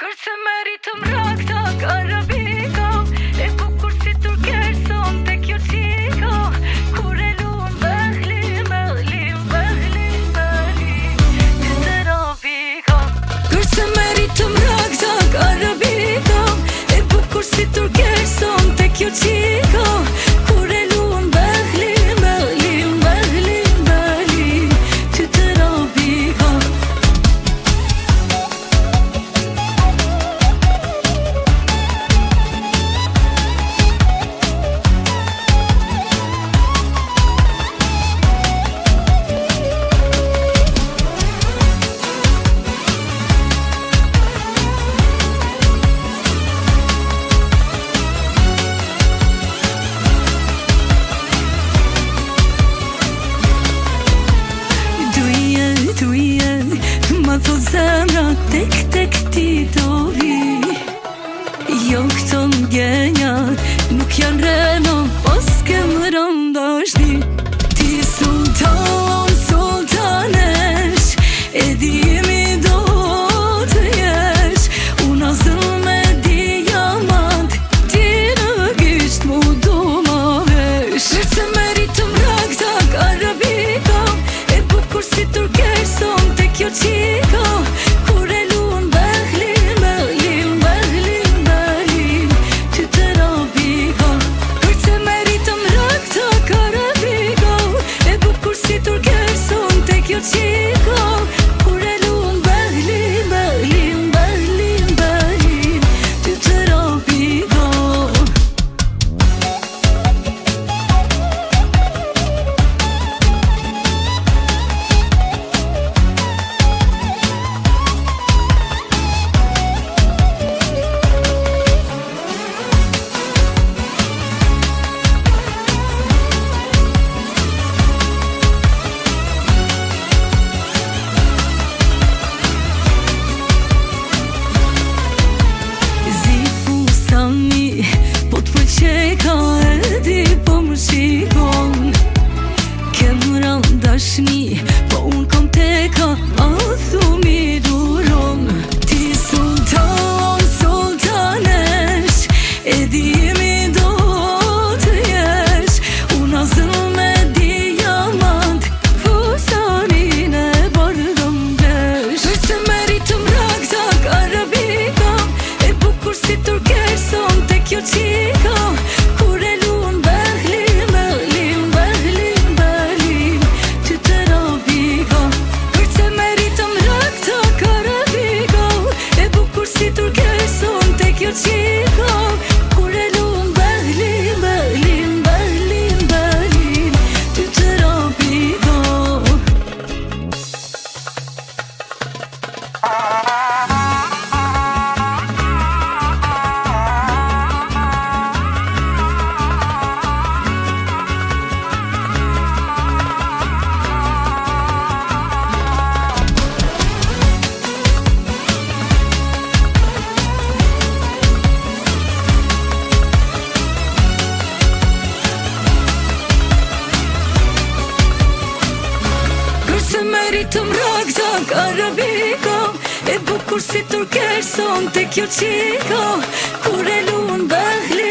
Kërse meritëm rakta karabiko, e bukur si turkeson tek jo qiko, kur e luan behli, ty të robiko. Kërse meritëm rakta karabiko, e bukur si turkeson tek jo qiko, kur e luan behli, ty të robiko. Ma thot zemra tek ti do vi. Jo këto mgenja nuk janë reno, os kem rëndashti. Ti sultanesh, e dimi do të jesh. Una zëll me diamant, ti në gisht mu do ma vesh. Kërse meritëm rakta karabiko, e bukur si turkeson tek jo qiko, kur e luan behli, ty të robiko. Kërse meritëm rakta karabiko, e bukur si turkeson tek jo qiko, kur e luan behli, ty të robiko. Po t'pëlqeka e di po më shikon, kem randashni, po unë kom teka, a thumi duron. Ti sultanesh, e dimi do të jesh. Una zëll me diamant, fusarin e bardëm blesh. Kërse meritëm rakta karabiko, e bukur si turkeson tek jo qiko, kur e luan behli, ty të robiko. Kërse meritëm rakta karabiko, e bukur si turkeson tek jo qiko, kur e luan behli, ty të robiko. Kërse meritëm rakta karabiko, e bukur si turkeson tek jo qiko, kur e luan behli,